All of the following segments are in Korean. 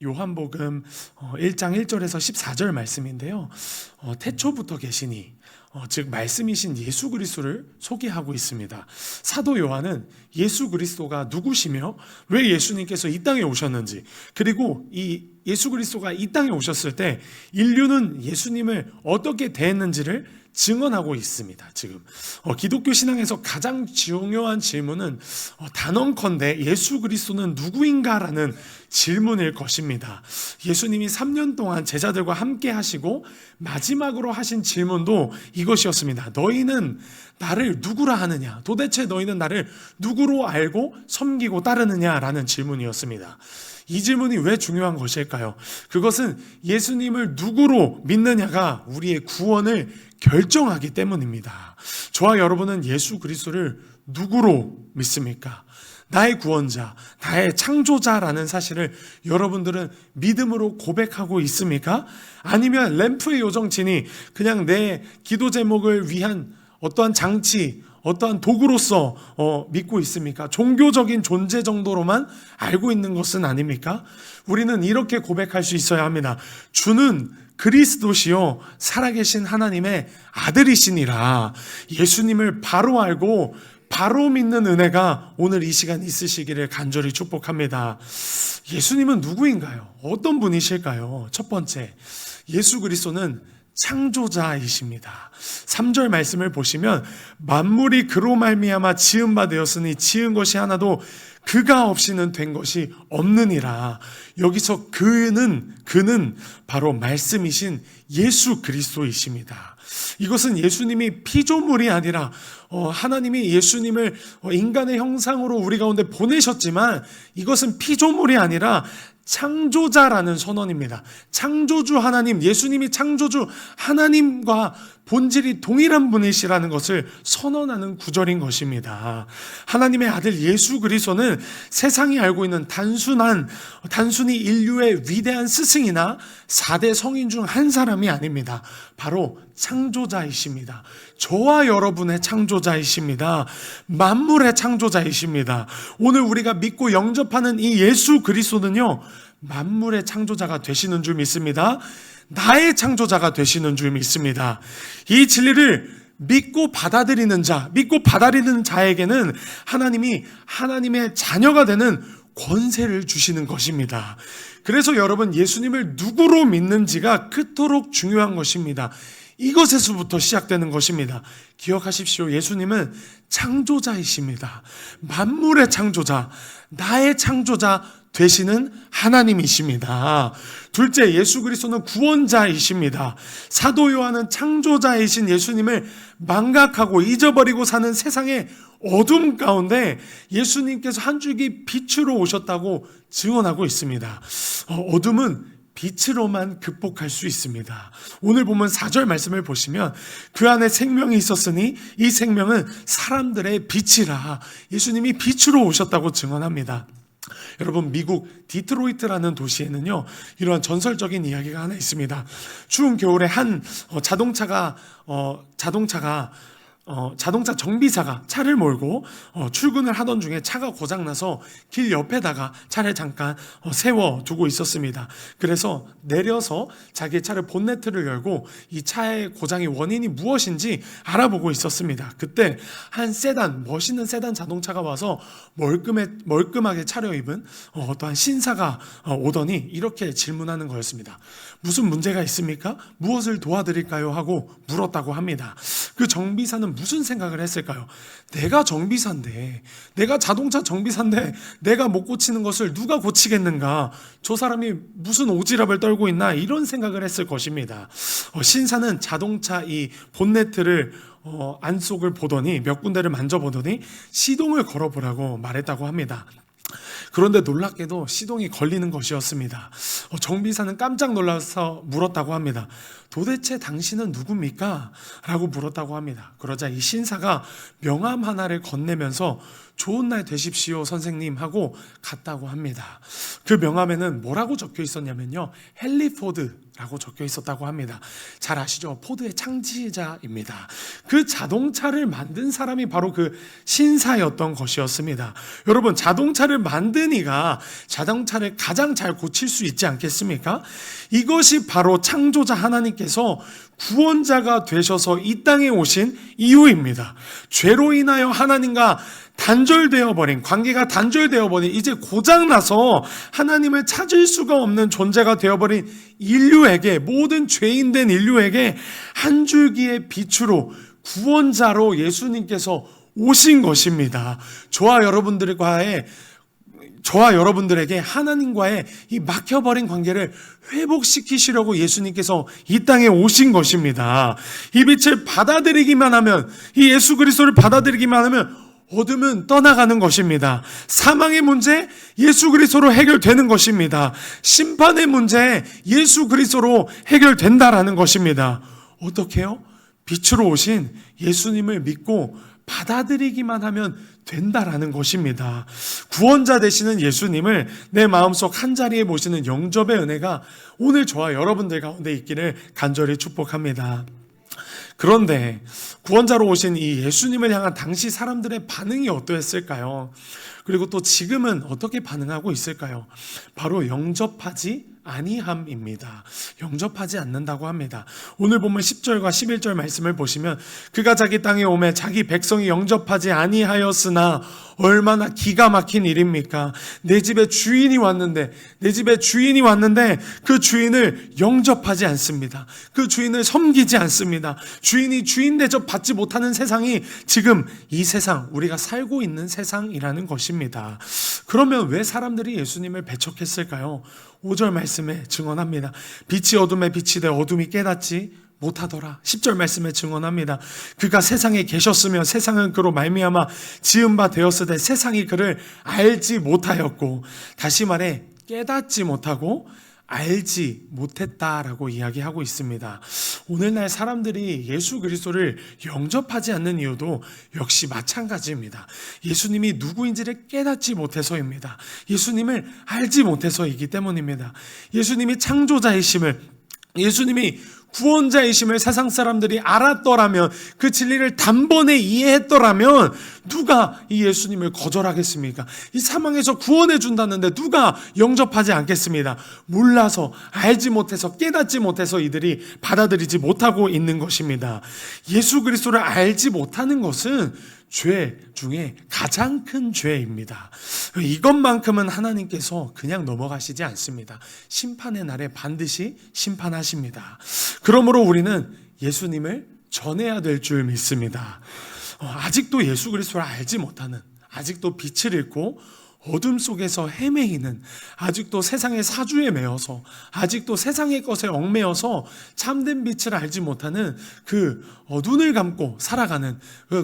요한복음 1장 1절에서 14절 말씀인데요. 태초부터 계시니 즉 말씀이신 예수 그리스도를 소개하고 있습니다. 사도 요한은 예수 그리스도가 누구시며 왜 예수님께서 이 땅에 오셨는지, 그리고 이 예수 그리스도가 이 땅에 오셨을 때 인류는 예수님을 어떻게 대했는지를 증언하고 있습니다. 지금 기독교 신앙에서 가장 중요한 질문은 단언컨대 예수 그리스도는 누구인가라는 질문일 것입니다. 예수님이 3년 동안 제자들과 함께 하시고 마지막으로 하신 질문도 이것이었습니다. 너희는 나를 누구라 하느냐? 도대체 너희는 나를 누구로 알고 섬기고 따르느냐라는 질문이었습니다. 이 질문이 왜 중요한 것일까요? 그것은 예수님을 누구로 믿느냐가 우리의 구원을 결정하기 때문입니다. 저와 여러분은 예수 그리스도를 누구로 믿습니까? 나의 구원자, 나의 창조자라는 사실을 여러분들은 믿음으로 고백하고 있습니까? 아니면 램프의 요정친이 그냥 내 기도 제목을 위한 어떠한 장치, 어떠한 도구로서 믿고 있습니까? 종교적인 존재 정도로만 알고 있는 것은 아닙니까? 우리는 이렇게 고백할 수 있어야 합니다. 주는 그리스도시요 살아계신 하나님의 아들이시니라. 예수님을 바로 알고 바로 믿는 은혜가 오늘 이 시간 있으시기를 간절히 축복합니다. 예수님은 누구인가요? 어떤 분이실까요? 첫 번째, 예수 그리스도는 창조자이십니다. 3절 말씀을 보시면 만물이 그로 말미암아 지은 바 되었으니 지은 것이 하나도 그가 없이는 된 것이 없느니라. 여기서 그는 바로 말씀이신 예수 그리스도이십니다. 이것은 예수님이 피조물이 아니라 하나님이 예수님을 인간의 형상으로 우리 가운데 보내셨지만 이것은 피조물이 아니라 창조자라는 선언입니다. 창조주 하나님, 예수님이 창조주 하나님과 본질이 동일한 분이시라는 것을 선언하는 구절인 것입니다. 하나님의 아들 예수 그리스도는 세상이 알고 있는 단순히 인류의 위대한 스승이나 4대 성인 중 한 사람이 아닙니다. 바로 창조자이십니다. 저와 여러분의 창조자이십니다. 만물의 창조자이십니다. 오늘 우리가 믿고 영접하는 이 예수 그리스도는요, 만물의 창조자가 되시는 줄 믿습니다. 나의 창조자가 되시는 줄 믿습니다. 이 진리를 믿고 받아들이는 자에게는 하나님이 하나님의 자녀가 되는 권세를 주시는 것입니다. 그래서 여러분, 예수님을 누구로 믿는지가 그토록 중요한 것입니다. 이것에서부터 시작되는 것입니다. 기억하십시오. 예수님은 창조자이십니다. 만물의 창조자, 나의 창조자 되시는 하나님이십니다. 둘째, 예수 그리스도는 구원자이십니다. 사도 요한은 창조자이신 예수님을 망각하고 잊어버리고 사는 세상의 어둠 가운데 예수님께서 한 줄기 빛으로 오셨다고 증언하고 있습니다. 어둠은 빛으로만 극복할 수 있습니다. 오늘 보면 4절 말씀을 보시면 그 안에 생명이 있었으니 이 생명은 사람들의 빛이라. 예수님이 빛으로 오셨다고 증언합니다. 여러분, 미국 디트로이트라는 도시에는요, 이러한 전설적인 이야기가 하나 있습니다. 추운 겨울에 한 자동차 정비사가 차를 몰고 출근을 하던 중에 차가 고장나서 길 옆에다가 차를 잠깐 세워두고 있었습니다. 그래서 내려서 자기 차를 본네트를 열고 이 차의 고장의 원인이 무엇인지 알아보고 있었습니다. 그때 한 멋있는 세단 자동차가 와서 멀끔하게 차려입은 어떠한 신사가 오더니 이렇게 질문하는 거였습니다. 무슨 문제가 있습니까? 무엇을 도와드릴까요? 하고 물었다고 합니다. 그 정비사는 무슨 생각을 했을까요? 내가 정비사인데, 내가 자동차 정비사인데 내가 못 고치는 것을 누가 고치겠는가? 저 사람이 무슨 오지랖을 떨고 있나? 이런 생각을 했을 것입니다. 신사는 자동차 이 본네트를 안쪽을 보더니 몇 군데를 만져보더니 시동을 걸어보라고 말했다고 합니다. 그런데 놀랍게도 시동이 걸리는 것이었습니다. 정비사는 깜짝 놀라서 물었다고 합니다. 도대체 당신은 누굽니까? 라고 물었다고 합니다. 그러자 이 신사가 명함 하나를 건네면서 좋은 날 되십시오 선생님 하고 갔다고 합니다. 그 명함에는 뭐라고 적혀 있었냐면요, 헨리 포드라고 적혀 있었다고 합니다. 잘 아시죠? 포드의 창시자입니다. 그 자동차를 만든 사람이 바로 그 신사였던 것이었습니다. 여러분, 자동차를 만든 이가 자동차를 가장 잘 고칠 수 있지 않겠습니까? 이것이 바로 창조자 하나님께서 구원자가 되셔서 이 땅에 오신 이유입니다. 죄로 인하여 하나님과 단절되어 버린, 관계가 단절되어 버린, 이제 고장나서 하나님을 찾을 수가 없는 존재가 되어버린 인류에게, 모든 죄인된 인류에게 한 줄기의 빛으로, 구원자로 예수님께서 오신 것입니다. 저와 여러분들에게 하나님과의 이 막혀버린 관계를 회복시키시려고 예수님께서 이 땅에 오신 것입니다. 이 빛을 받아들이기만 하면, 이 예수 그리스도를 받아들이기만 하면 어둠은 떠나가는 것입니다. 사망의 문제, 예수 그리스도로 해결되는 것입니다. 심판의 문제, 예수 그리스도로 해결된다라는 것입니다. 어떻게요? 빛으로 오신 예수님을 믿고 받아들이기만 하면 된다라는 것입니다. 구원자 되시는 예수님을 내 마음속 한자리에 모시는 영접의 은혜가 오늘 저와 여러분들 가운데 있기를 간절히 축복합니다. 그런데 구원자로 오신 이 예수님을 향한 당시 사람들의 반응이 어떠했을까요? 그리고 또 지금은 어떻게 반응하고 있을까요? 바로 영접하지 아니함입니다. 영접하지 않는다고 합니다. 오늘 보면 10절과 11절 말씀을 보시면, 그가 자기 땅에 오매 자기 백성이 영접하지 아니하였으나 얼마나 기가 막힌 일입니까? 내 집에 주인이 왔는데 그 주인을 영접하지 않습니다. 그 주인을 섬기지 않습니다. 주인이 주인 대접 받지 못하는 세상이 지금 이 세상, 우리가 살고 있는 세상이라는 것입니다. 그러면 왜 사람들이 예수님을 배척했을까요? 5절 말씀에 증언합니다. 빛이 어둠에 비치되 어둠이 깨닫지 못하더라. 10절 말씀에 증언합니다. 그가 세상에 계셨으며 세상은 그로 말미암아 지은 바 되었으되 세상이 그를 알지 못하였고, 다시 말해 깨닫지 못하고 알지 못했다라고 이야기하고 있습니다. 오늘날 사람들이 예수 그리스도를 영접하지 않는 이유도 역시 마찬가지입니다. 예수님이 누구인지를 깨닫지 못해서입니다. 예수님을 알지 못해서이기 때문입니다. 예수님이 창조자이심을, 예수님이 구원자이심을 세상 사람들이 알았더라면, 그 진리를 단번에 이해했더라면 누가 이 예수님을 거절하겠습니까? 이 사망에서 구원해 준다는데 누가 영접하지 않겠습니다. 몰라서, 알지 못해서, 깨닫지 못해서 이들이 받아들이지 못하고 있는 것입니다. 예수 그리스도를 알지 못하는 것은 죄 중에 가장 큰 죄입니다. 이것만큼은 하나님께서 그냥 넘어가시지 않습니다. 심판의 날에 반드시 심판하십니다. 그러므로 우리는 예수님을 전해야 될 줄 믿습니다. 아직도 예수 그리스도를 알지 못하는, 아직도 빛을 잃고 어둠 속에서 헤매이는, 아직도 세상의 사주에 매여서, 아직도 세상의 것에 얽매여서 참된 빛을 알지 못하는 그 눈을 감고 살아가는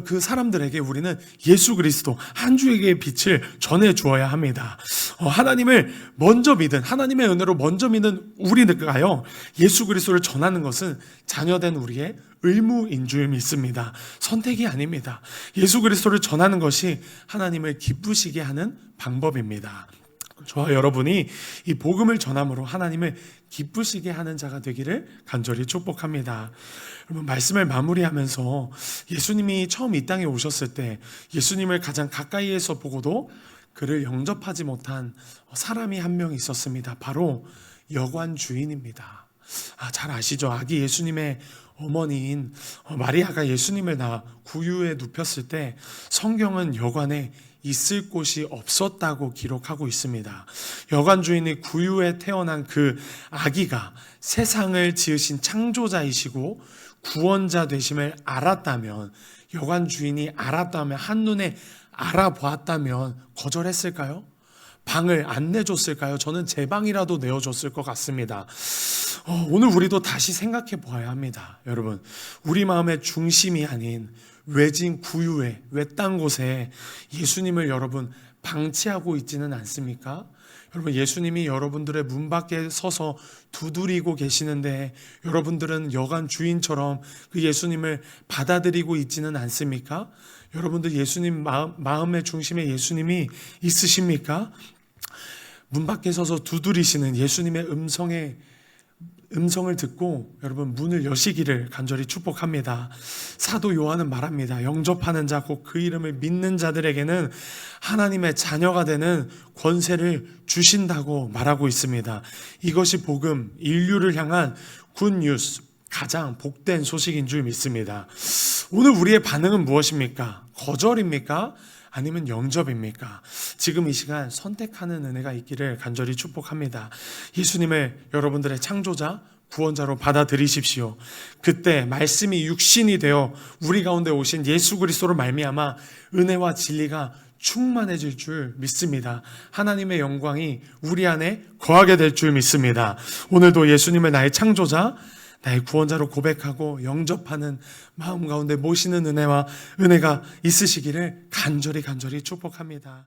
그 사람들에게 우리는 예수 그리스도 한 주에게 빛을 전해 주어야 합니다. 하나님을 먼저 믿은, 하나님의 은혜로 먼저 믿는 우리가요, 예수 그리스도를 전하는 것은 자녀된 우리의 의무인 줄 믿습니다. 선택이 아닙니다. 예수 그리스도를 전하는 것이 하나님을 기쁘시게 하는 방법입니다. 저와 여러분이 이 복음을 전함으로 하나님을 기쁘시게 하는 자가 되기를 간절히 축복합니다. 여러분, 말씀을 마무리하면서 예수님이 처음 이 땅에 오셨을 때 예수님을 가장 가까이에서 보고도 그를 영접하지 못한 사람이 한 명 있었습니다. 바로 여관 주인입니다. 잘 아시죠? 아기 예수님의 어머니인 마리아가 예수님을 낳아 구유에 눕혔을 때 성경은 여관에 있을 곳이 없었다고 기록하고 있습니다. 여관 주인이 구유에 태어난 그 아기가 세상을 지으신 창조자이시고 구원자 되심을 알았다면, 여관 주인이 알았다면, 한눈에 알아보았다면 거절했을까요? 방을 안 내줬을까요? 저는 제 방이라도 내어줬을 것 같습니다. 오늘 우리도 다시 생각해 보아야 합니다. 여러분, 우리 마음의 중심이 아닌 외진 구유에, 외딴 곳에 예수님을 여러분 방치하고 있지는 않습니까? 여러분, 예수님이 여러분들의 문 밖에 서서 두드리고 계시는데 여러분들은 여관 주인처럼 그 예수님을 받아들이고 있지는 않습니까? 여러분들 예수님 마음의 중심에 예수님이 있으십니까? 문 밖에 서서 두드리시는 예수님의 음성을 듣고 여러분 문을 여시기를 간절히 축복합니다. 사도 요한은 말합니다. 영접하는 자 곧 그 이름을 믿는 자들에게는 하나님의 자녀가 되는 권세를 주신다고 말하고 있습니다. 이것이 복음, 인류를 향한 굿뉴스, 가장 복된 소식인 줄 믿습니다. 오늘 우리의 반응은 무엇입니까? 거절입니까? 아니면 영접입니까? 지금 이 시간 선택하는 은혜가 있기를 간절히 축복합니다. 예수님을 여러분들의 창조자, 구원자로 받아들이십시오. 그때 말씀이 육신이 되어 우리 가운데 오신 예수 그리스도로 말미암아 은혜와 진리가 충만해질 줄 믿습니다. 하나님의 영광이 우리 안에 거하게 될 줄 믿습니다. 오늘도 예수님을 나의 창조자, 나의 구원자로 고백하고 영접하는 마음 가운데 모시는 은혜가 있으시기를 간절히 축복합니다.